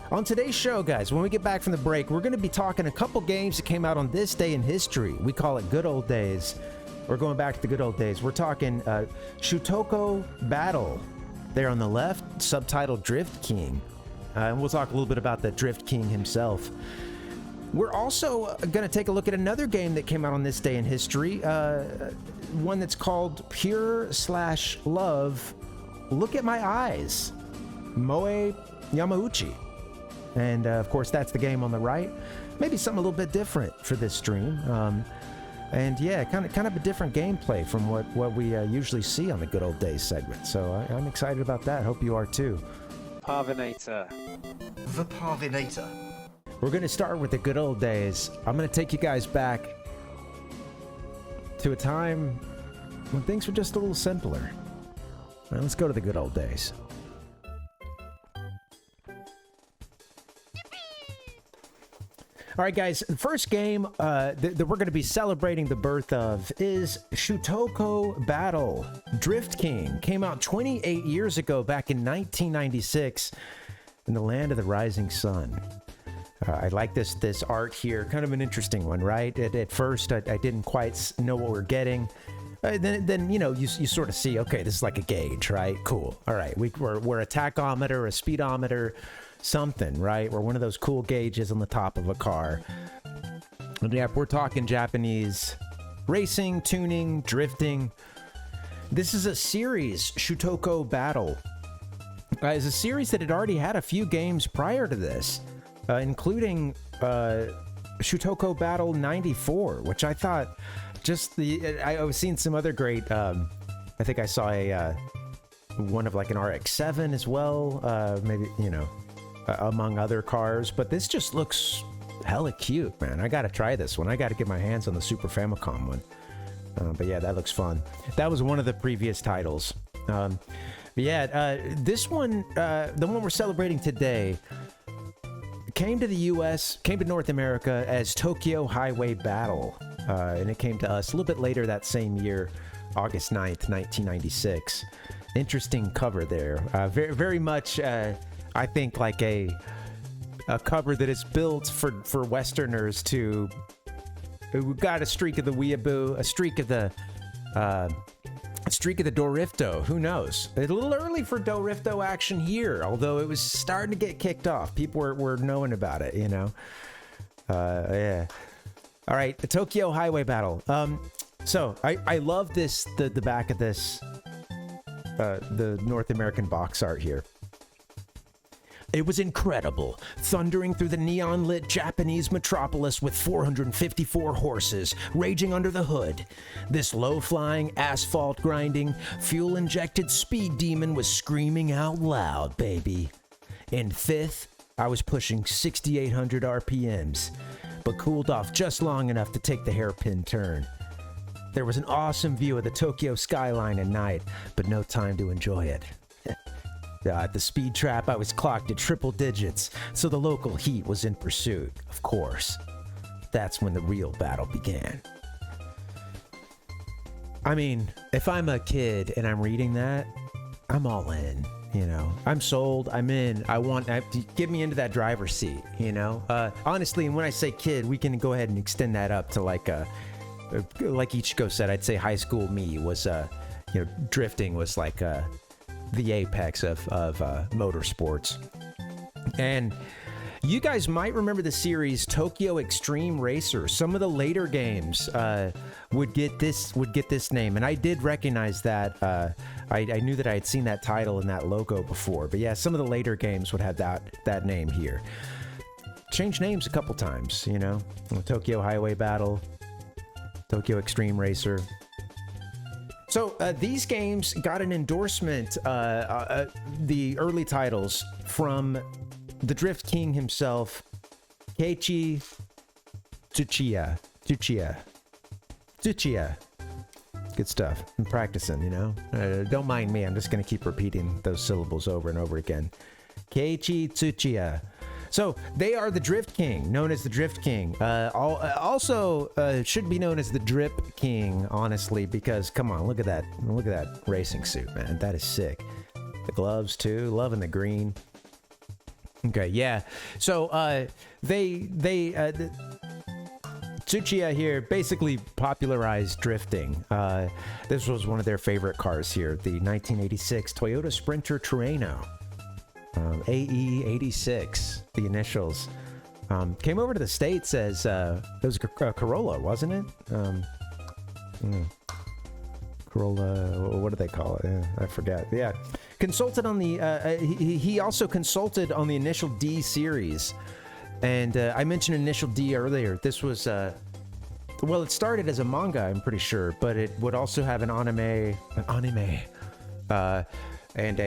On today's show, guys, when we get back from the break, we're going to be talking a couple games that came out on this day in history. We call it Good Old Days. We're going back to the good old days. We're talking Shutokou Battle. There on the left, subtitled Drift King. And we'll talk a little bit about the Drift King himself. We're also going to take a look at another game that came out on this day in history. One that's called Pure/Love. Look at My Eyes. Moe Yamauchi. And, of course, that's the game on the right. Maybe something a little bit different for this stream. And, yeah, kind of a different gameplay from what we usually see on the Good Old Days segment. So I'm excited about that. Hope you are, too. Parvinator. The Parvinator. We're going to start with the Good Old Days. I'm going to take you guys back to a time when things were just a little simpler. All right, let's go to the Good Old Days. All right, guys, the first game that we're going to be celebrating the birth of is Shutokou Battle. Drift King came out 28 years ago, back in 1996, in the land of the rising sun. I like this art here. Kind of an interesting one, right? At first, I didn't quite know what we're getting. Then you know, you sort of see, okay, this is like a gauge, right? Cool. All right, we're a tachometer, a speedometer, something, right? We're one of those cool gauges on the top of a car. And yeah, we're talking Japanese racing, tuning, drifting. This is a series, Shutokou Battle. It's a series that had already had a few games prior to this, including Shutokou Battle 94, which I thought I was seeing some other great, I think I saw one of like an RX-7 as well, maybe, you know, among other cars, but this just looks hella cute, man. I gotta try this one. I gotta get my hands on the Super Famicom one. But yeah, that looks fun. That was one of the previous titles. But yeah, this one, the one we're celebrating today, came to the US, came to North America as Tokyo Highway Battle. And it came to us a little bit later that same year, August 9th, 1996. Interesting cover there. Very, very much, I think, like a cover that is built for Westerners to... We've got a streak of the weeaboo, a streak of the Dorifto. Who knows? A little early for Dorifto action here, although it was starting to get kicked off. People were knowing about it, you know? Yeah. All right, the Tokyo Highway Battle. So I love this, the back of this, the North American box art here. It was incredible, thundering through the neon-lit Japanese metropolis with 454 horses raging under the hood. This low-flying, asphalt-grinding, fuel-injected speed demon was screaming out loud, baby. In fifth, I was pushing 6,800 RPMs, but cooled off just long enough to take the hairpin turn. There was an awesome view of the Tokyo skyline at night, but no time to enjoy it. At the speed trap, I was clocked at triple digits, so the local heat was in pursuit, of course. That's when the real battle began. I mean, if I'm a kid and I'm reading that, I'm all in, you know. I'm sold, I'm in, get me into that driver's seat, you know. Honestly, and when I say kid, we can go ahead and extend that up to like Ichigo said, I'd say high school me was, you know, drifting was like, the apex of motorsports. And you guys might remember the series Tokyo Extreme Racer. Some of the later games would get this name, and I did recognize that. I knew that I had seen that title and that logo before, but yeah, some of the later games would have that name here. Changed names a couple times, you know. Tokyo Highway Battle, Tokyo Extreme Racer. So these games got an endorsement, the early titles, from the Drift King himself, Keiichi Tsuchiya. Good stuff. I'm practicing, you know. Don't mind me. I'm just going to keep repeating those syllables over and over again. Keiichi Tsuchiya. So they are the Drift King, known as the Drift King. Also should be known as the Drip King, honestly, because come on, look at that racing suit, man. That is sick. The gloves too, loving the green. Okay, yeah. So Tsuchiya here basically popularized drifting. This was one of their favorite cars here, the 1986 Toyota Sprinter Terreno. AE86, the initials. Came over to the States as it was a Corolla, wasn't it? Corolla, what do they call it? I forget. Yeah. Consulted on the, he also consulted on the initial D series. And I mentioned initial D earlier. This was, well, it started as a manga, I'm pretty sure, but it would also have an anime, and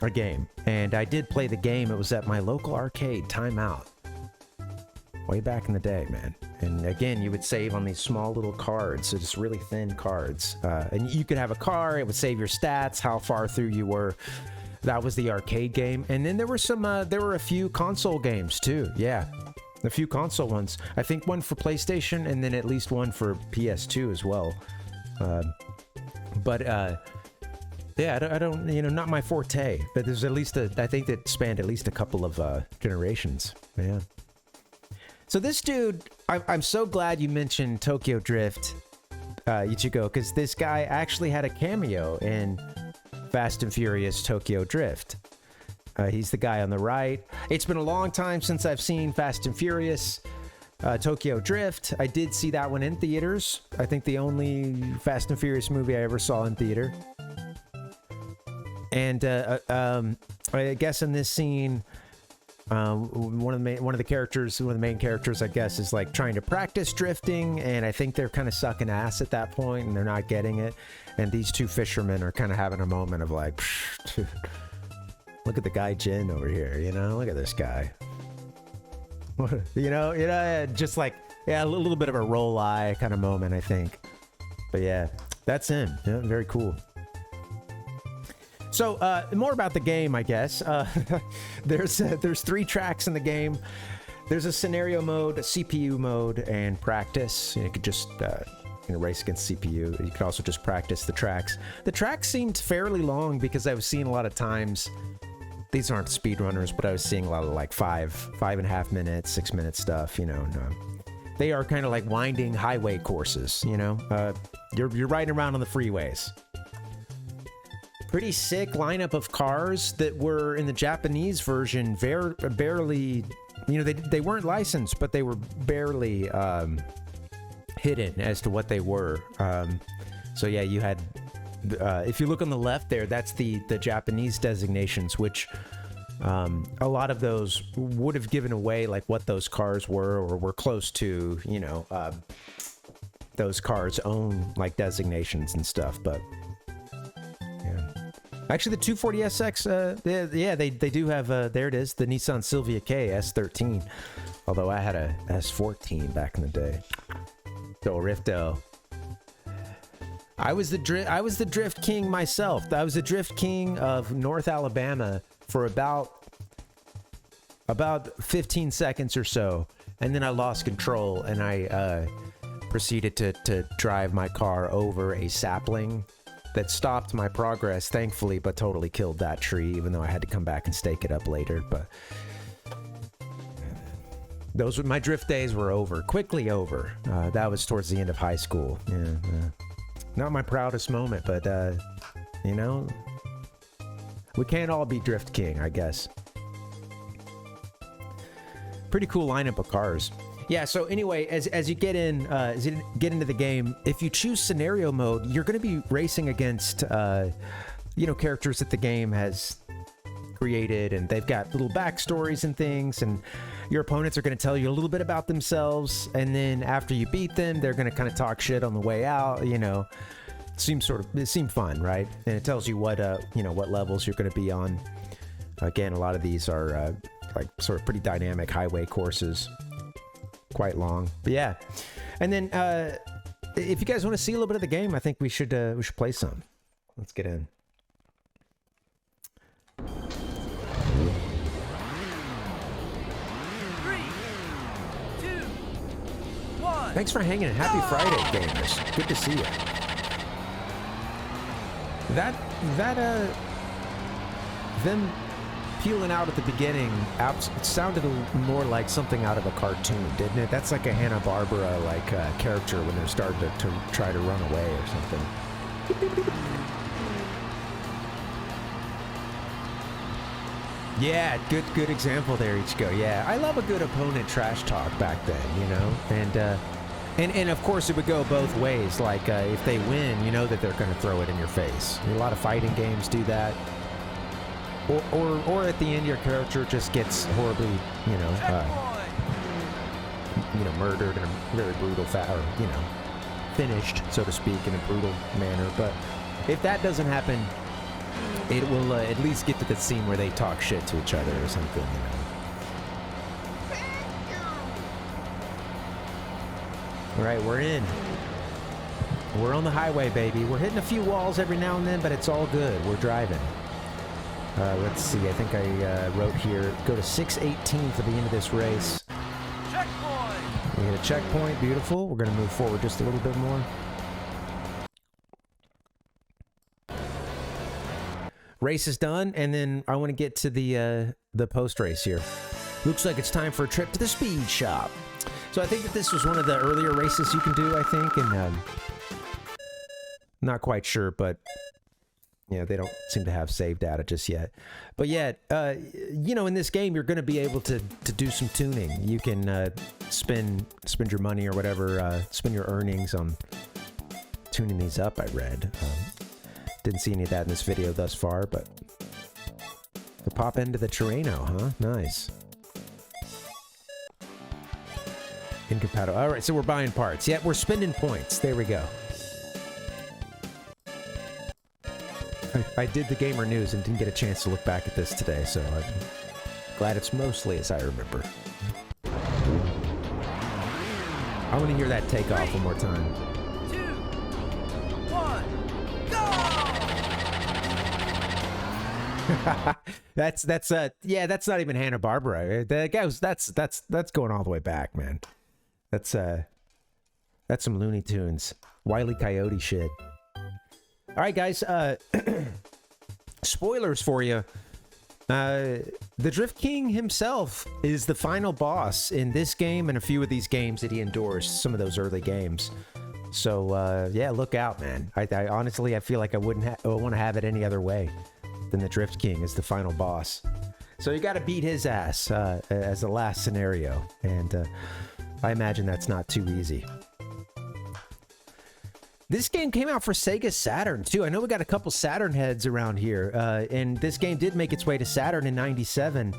a game. And I did play the game. It was at my local arcade, Time Out. Way back in the day, man. And again, you would save on these small little cards, so just really thin cards. And you could have a car, it would save your stats, how far through you were. That was the arcade game. And then there were there were a few console games too. Yeah, a few console ones. I think one for PlayStation and then at least one for PS2 as well. Yeah, I don't, not my forte, but there's at least I think that spanned at least a couple of generations. Yeah. So this dude, I'm so glad you mentioned Tokyo Drift, Ichigo, because this guy actually had a cameo in Fast and Furious Tokyo Drift. He's the guy on the right. It's been a long time since I've seen Fast and Furious Tokyo Drift. I did see that one in theaters. I think the only Fast and Furious movie I ever saw in theater. And I guess in this scene, one of the main characters, I guess, is like trying to practice drifting, and I think they're kind of sucking ass at that point, and they're not getting it. And these two fishermen are kind of having a moment of like, dude, look at the guy Jin over here, look at this guy. Just like, yeah, a little bit of a roll eye kind of moment, I think. But yeah, that's him. Yeah, very cool. So, more about the game, I guess. There's 3 tracks in the game. There's a scenario mode, a CPU mode, and practice. You could just race against CPU. You could also just practice the tracks. The tracks seemed fairly long because I was seeing a lot of times. These aren't speedrunners, but I was seeing a lot of like 5.5 minutes, 6 minute stuff. They are kind of like winding highway courses. You're riding around on the freeways. Pretty sick lineup of cars that were in the Japanese version barely, they weren't licensed, but they were barely hidden as to what they were. So yeah, you had, if you look on the left there, that's the Japanese designations, which a lot of those would have given away like what those cars were or were close to, those cars' own like designations and stuff, but... Actually, the 240SX, they do have, there it is, the Nissan Silvia K S13. Although I had a S14 back in the day. So Rifto. I was the drift king myself. I was the drift king of North Alabama for about 15 seconds or so. And then I lost control and I proceeded to drive my car over a sapling that stopped my progress, thankfully, but totally killed that tree, even though I had to come back and stake it up later. But my drift days were over, quickly over. That was towards the end of high school. Yeah, not my proudest moment, but we can't all be drift king, I guess. Pretty cool lineup of cars. Yeah, so anyway, as you get into the game, if you choose scenario mode, you're going to be racing against, characters that the game has created, and they've got little backstories and things, and your opponents are going to tell you a little bit about themselves, and then after you beat them, they're going to kind of talk shit on the way out, It seemed fun, right? And it tells you what levels you're going to be on. Again, a lot of these are, sort of pretty dynamic highway courses. Quite long, but yeah. And then if you guys want to see a little bit of the game, I think we should play some. Let's get in. 3, 2, 1. Thanks for hanging. Happy Friday, gamers. Good to see you. peeling out at the beginning, it sounded more like something out of a cartoon, didn't it? That's like a Hanna-Barbera like character when they're starting to try to run away or something. Yeah, good example there, Ichigo. Yeah, I love a good opponent trash talk back then, you know, and of course it would go both ways. Like if they win, you know that they're going to throw it in your face. A lot of fighting games do that. Or at the end, your character just gets horribly, murdered in a very brutal or finished, so to speak, in a brutal manner. But if that doesn't happen, it will at least get to the scene where they talk shit to each other or something, All right, we're in. We're on the highway, baby. We're hitting a few walls every now and then, but it's all good. We're driving. Let's see, I think I wrote here, go to 618 for the end of this race. Checkpoint! We hit a checkpoint, beautiful. We're going to move forward just a little bit more. Race is done, and then I want to get to the post-race here. Looks like it's time for a trip to the speed shop. So I think that this was one of the earlier races you can do, I think, and not quite sure, but... yeah, they don't seem to have save data just yet. But yeah, in this game, you're going to be able to do some tuning. You can spend your money or whatever, spend your earnings on tuning these up, I read. Didn't see any of that in this video thus far, but... the pop into the Terreno, huh? Nice. Incompatible. All right, so we're buying parts. Yeah, we're spending points. There we go. I did the gamer news and didn't get a chance to look back at this today, so I'm glad it's mostly as I remember. I want to hear that takeoff one more time. 2, 1, go! That's not even Hanna-Barbera. That's going all the way back, man. That's some Looney Tunes, Wile E. Coyote shit. All right, guys, spoilers for you. The Drift King himself is the final boss in this game and a few of these games that he endorsed, some of those early games. So, yeah, look out, man. I honestly, I feel like I wouldn't want to have it any other way than the Drift King as the final boss. So you got to beat his ass as the last scenario, and I imagine that's not too easy. This game came out for Sega Saturn, too. I know we got a couple Saturn heads around here, and this game did make its way to Saturn in '97.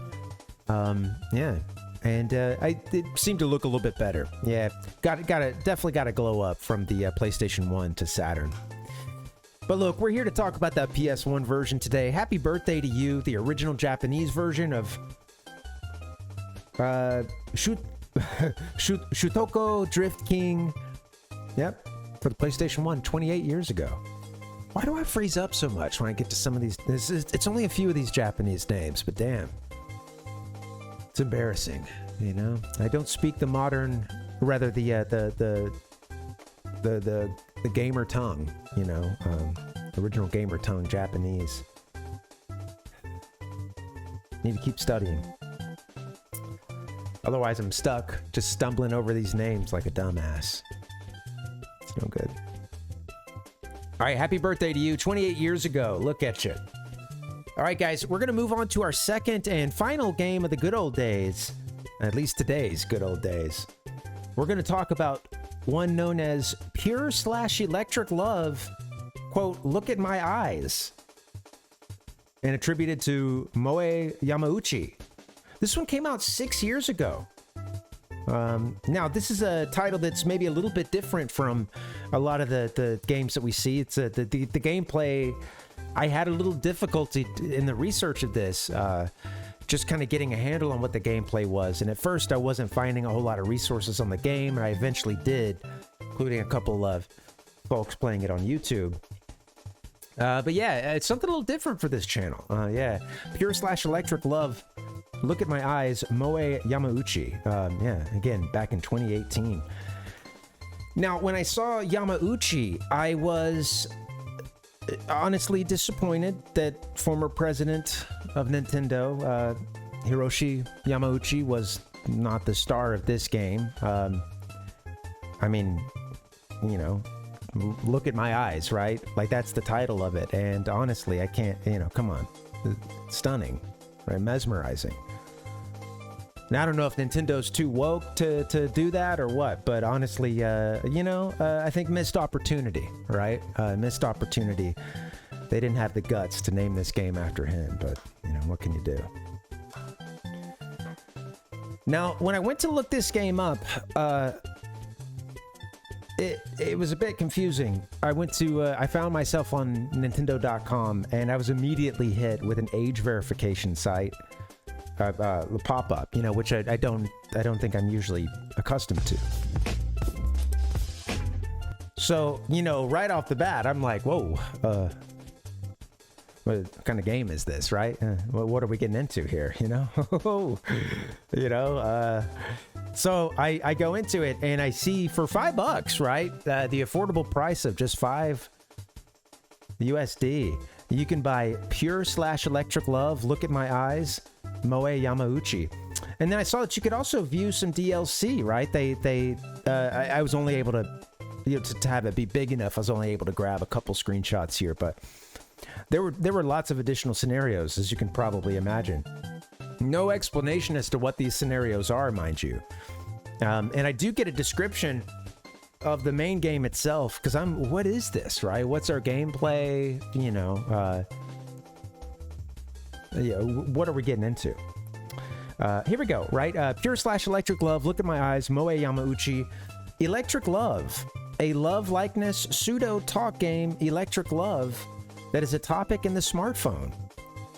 Yeah, and it seemed to look a little bit better. Yeah, definitely got to glow up from the PlayStation 1 to Saturn. But look, we're here to talk about that PS1 version today. Happy birthday to you, the original Japanese version of Shutokou Drift King. Yep. For the PlayStation 1 28 years ago. Why do I freeze up so much when I get to some of these? It's only a few of these Japanese names, but damn. It's embarrassing, you know? I don't speak the modern, rather the gamer tongue, you know? Original gamer tongue, Japanese. Need to keep studying. Otherwise, I'm stuck just stumbling over these names like a dumbass. No good. All right, happy birthday to you. 28 years ago. Look at you. All right, guys, we're going to move on to our second and final game of the good old days. At least today's good old days. We're going to talk about one known as Pure/Electric Love. Quote, look at my eyes. And attributed to Moe Yamauchi. This one came out 6 years ago. Now, this is a title that's maybe a little bit different from a lot of the games that we see. It's the gameplay. I had a little difficulty in the research of this, just kind of getting a handle on what the gameplay was. And at first, I wasn't finding a whole lot of resources on the game, and I eventually did, including a couple of folks playing it on YouTube. But yeah, it's something a little different for this channel. Yeah, Pure/Electric Love. Look at my eyes, Moe Yamauchi. Yeah, again, back in 2018. Now, when I saw Yamauchi, I was honestly disappointed that former President of Nintendo. Hiroshi Yamauchi was not the star of this game. I mean, you know, look at my eyes, right? Like, that's the title of it. And honestly, I can't, you know, come on. Stunning, right? Mesmerizing. Now, I don't know if Nintendo's too woke to do that or what, but honestly, you know, I think missed opportunity, right? Missed opportunity. They didn't have the guts to name this game after him, but, you know, what can you do? Now, when I went to look this game up, it was a bit confusing. I found myself on Nintendo.com, and I was immediately hit with an age verification site. Pop-up, you know, which I don't think I'm usually accustomed to. So, you know, right off the bat, I'm like, whoa, what kind of game is this, right? What are we getting into here, you know? You know, so I go into it and I see for $5, right, the affordable price of just $5 USD, you can buy Pure/Electric Love, Look at My Eyes, Moe Yamauchi. And then I saw that you could also view some DLC, right? I was only able to, you know, to have it be big enough, I was only able to grab a couple screenshots here, but there were lots of additional scenarios, as you can probably imagine. No explanation as to what these scenarios are, mind you. And I do get a description of the main game itself, because what is this, right? What's our gameplay? You know, yeah, what are we getting into? Here we go, right? Pure/Electric Love, Look at My Eyes, Moe Yamauchi. Electric Love, a love likeness pseudo talk game, Electric Love, that is a topic in the smartphone.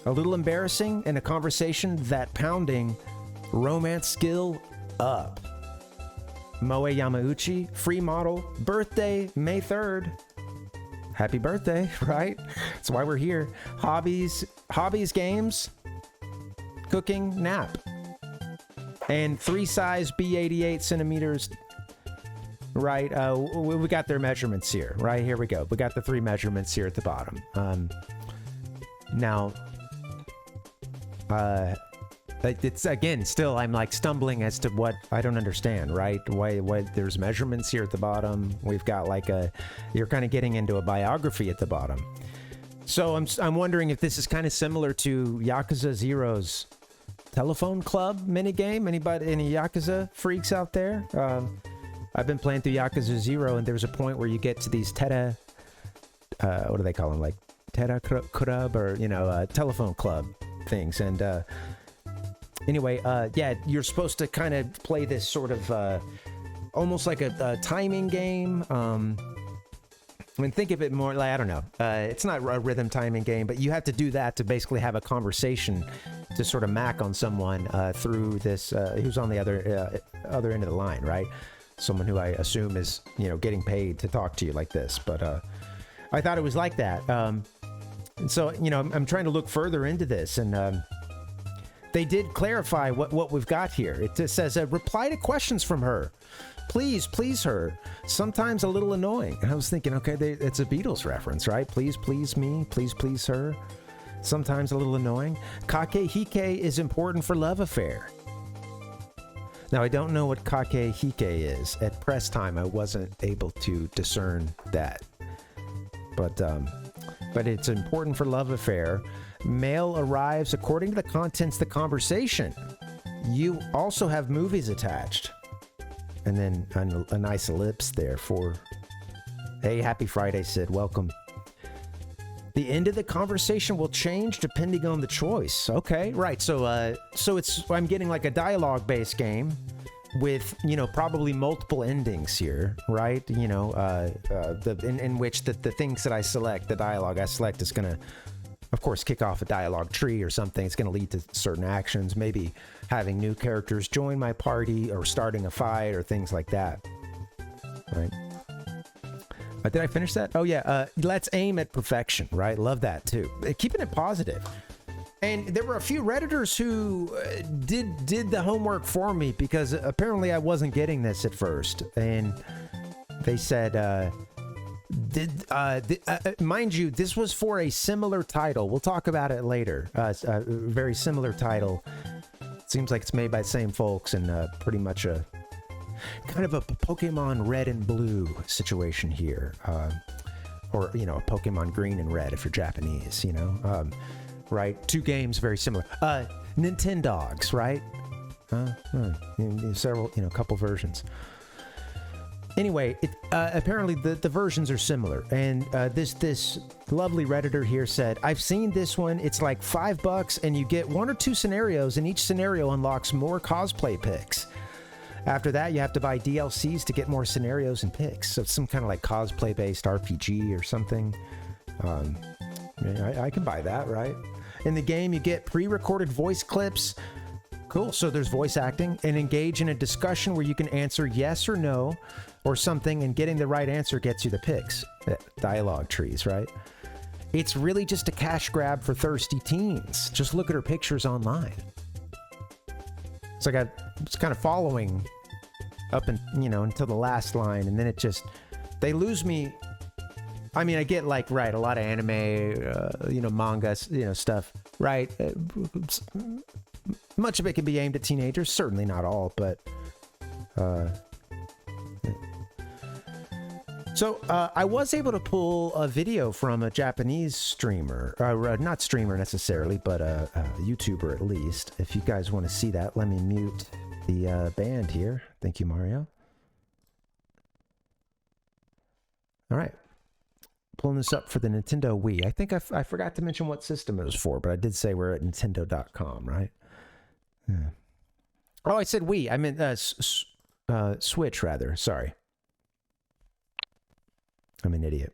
A little embarrassing in a conversation that pounding, romance skill up. Moe Yamauchi, free model, birthday, May 3rd. Happy birthday, right? That's why we're here. Hobbies, games, cooking, nap. And 3 size B88 centimeters, right? We got their measurements here, right? Here we go. We got the 3 measurements here at the bottom. Now, it's again, still, I'm like stumbling as to what I don't understand, right? Why there's measurements here at the bottom. We've got like you're kind of getting into a biography at the bottom. So I'm wondering if this is kind of similar to Yakuza Zero's telephone club minigame. Any Yakuza freaks out there? I've been playing through Yakuza 0, and there's a point where you get to these Teta, what do they call them? Like Teta Club, or, you know, telephone club things. And anyway, yeah, you're supposed to kind of play this sort of almost like a timing game. I mean, think of it more like, I don't know, it's not a rhythm timing game, but you have to do that to basically have a conversation to sort of mac on someone through this, who's on the other end of the line, right? Someone who I assume is, you know, getting paid to talk to you like this. But I thought it was like that. And so, you know, I'm trying to look further into this, and they did clarify what we've got here. It just says, reply to questions from her. Please her. Sometimes a little annoying. And I was thinking, okay, it's a Beatles reference, right? Please me. Please her. Sometimes a little annoying. Kakehike is important for love affair. Now, I don't know what kakehike is. At press time, I wasn't able to discern that. But it's important for love affair. Mail arrives according to the contents of the conversation. You also have movies attached. And then a nice ellipse there for, hey, happy Friday, Sid, welcome. The end of the conversation will change depending on the choice. Okay, right. So I'm getting like a dialogue-based game with, you know, probably multiple endings here, right? You know, in which the things that I select, the dialogue I select is gonna, of course, kick off a dialogue tree or something. It's gonna lead to certain actions, maybe having new characters join my party or starting a fight or things like that, right? Did I finish that? Oh yeah, let's aim at perfection, right? Love that too. Keeping it positive. And there were a few Redditors who did the homework for me, because apparently I wasn't getting this at first. And they said, Mind you, this was for a similar title. We'll talk about it later. A very similar title. Seems like it's made by the same folks, and pretty much a kind of a Pokemon Red and Blue situation here, or a Pokemon Green and Red if you're Japanese. Right? Two games very similar. Nintendogs, right? Several, couple versions. Anyway, apparently the versions are similar, and this lovely Redditor here said, I've seen this one. It's like $5, and you get 1 or 2 scenarios, and each scenario unlocks more cosplay picks. After that, you have to buy DLCs to get more scenarios and picks. So it's some kind of like cosplay-based RPG or something. I can buy that, right? In the game, you get pre-recorded voice clips. Cool. So there's voice acting, and engage in a discussion where you can answer yes or no or something, and getting the right answer gets you the picks. Dialogue trees, right? It's really just a cash grab for thirsty teens. Just look at her pictures online. It's like it's kind of following up and until the last line, and then they lose me. I mean, I get like, right, a lot of anime, manga, stuff, right? Much of it can be aimed at teenagers, certainly not all, but so I was able to pull a video from a Japanese streamer, not streamer necessarily, but a YouTuber at least. If you guys want to see that, let me mute the band here. Thank you, Mario. All right. Pulling this up for the Nintendo Wii. I think I forgot to mention what system it was for, but I did say we're at Nintendo.com, right? Yeah. Oh, I said Wii. I meant Switch, rather. Sorry. I'm an idiot.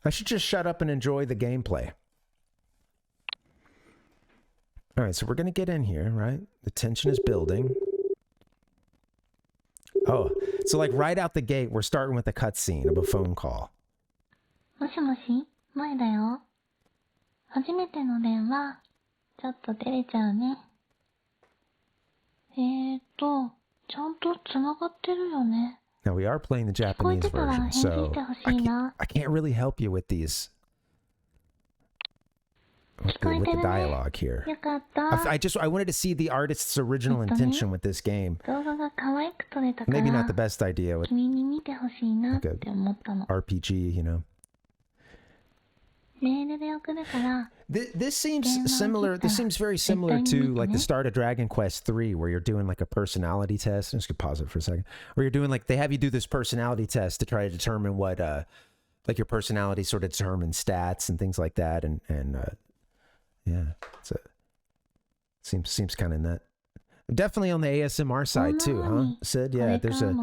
I should just shut up and enjoy the gameplay. All right, so we're going to get in here, right? The tension is building. Oh, so like right out the gate, we're starting with a cutscene of a phone call. もしもし、前だよ。初めての電話、ちょっと照れちゃうね。ちゃんと繋がってるよね。Now we are playing the Japanese version, so I can't really help you with these. With the dialogue here. I wanted to see the artist's original intention with this game. Maybe not the best idea with like a RPG, This seems similar. This seems very similar to like the start of Dragon Quest 3, where you're doing like a personality test. I'm just gonna pause it for a second. Where you're doing like they have you do this personality test to try to determine what like your personality sort of determines stats and things like that, and yeah, seems kind of nut. Definitely on the ASMR side too, huh? Sid, yeah, there's a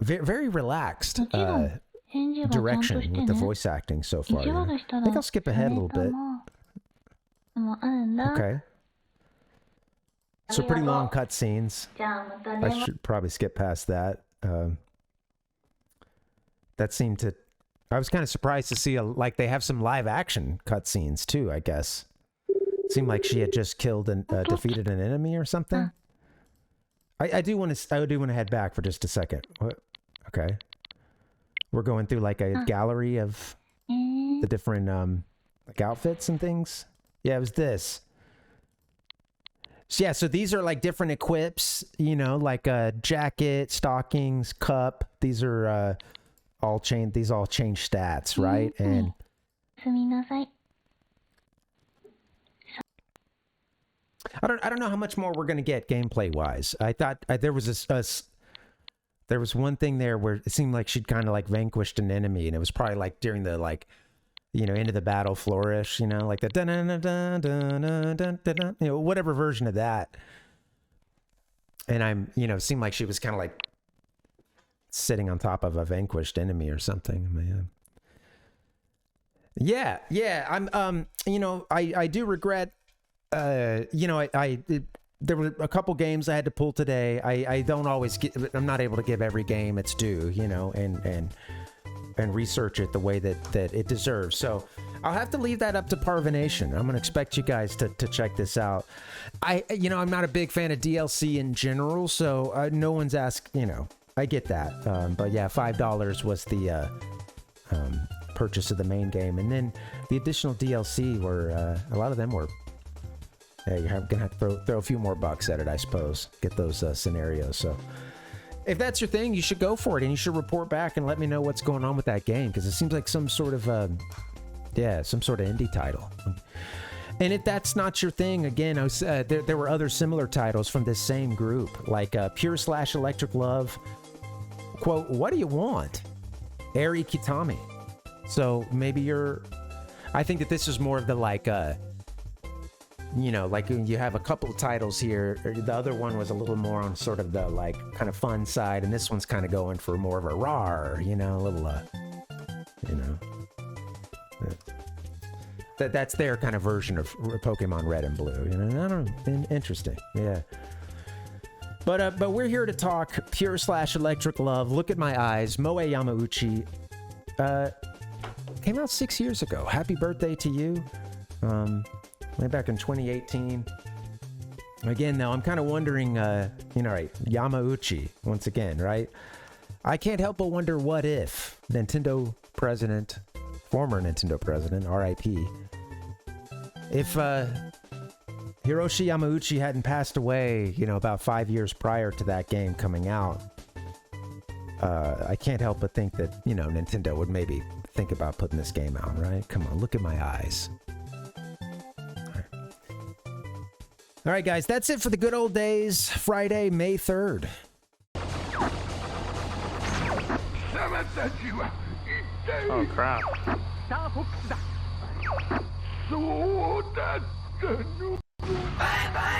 very relaxed direction with the voice acting so far. Yeah. I think I'll skip ahead a little bit. Okay. So pretty long cutscenes. I should probably skip past that. That seemed to... I was kind of surprised to see like they have some live action cutscenes too, I guess. Seemed like she had just killed and defeated an enemy or something. I do want to head back for just a second. What? Okay. We're going through like a gallery of the different like outfits and things. Yeah, it was this. So, yeah, so these are like different equips, like a jacket, stockings, cup. These are all change stats, right? And I don't know how much more we're gonna get gameplay wise. I thought there was there was one thing there where it seemed like she'd kind of like vanquished an enemy, and it was probably like during the like into the battle flourish, like the dun dun dun dun dun dun, whatever version of that. And it seemed like she was kind of like sitting on top of a vanquished enemy or something. Man. Yeah. I'm I do regret. There were a couple games I had to pull today. I don't always I'm not able to give every game its due, and and research it the way that it deserves. So I'll have to leave that up to Parvination. I'm gonna expect you guys to check this out. I'm not a big fan of DLC in general, so no one's asked. I get that. But yeah, $5 was the purchase of the main game, and then the additional DLC were a lot of them were. Yeah, you're gonna have to throw a few more bucks at it, I suppose. Get those scenarios. So if that's your thing, you should go for it, and you should report back and let me know what's going on with that game, because it seems like some sort of indie title. And if that's not your thing, again, there were other similar titles from this same group, like Pure/Electric Love. Quote, what do you want? Eri Kitami. So maybe I think that this is more of the like you have a couple of titles here. The other one was a little more on sort of the like kind of fun side, and this one's kind of going for more of a rawr, a little that's their kind of version of Pokemon Red and Blue. I don't know. Interesting, yeah. But we're here to talk Pure/Electric Love. Look at my eyes. Moe Yamauchi came out 6 years ago. Happy birthday to you. Way back in 2018. Again, though, I'm kind of wondering, right, Yamauchi, once again, right? I can't help but wonder what if former Nintendo president, RIP, if Hiroshi Yamauchi hadn't passed away, about 5 years prior to that game coming out, I can't help but think that, Nintendo would maybe think about putting this game out, right? Come on, look at my eyes. All right, guys, that's it for the good old days. Friday, May 3rd. Oh crap. Bye bye!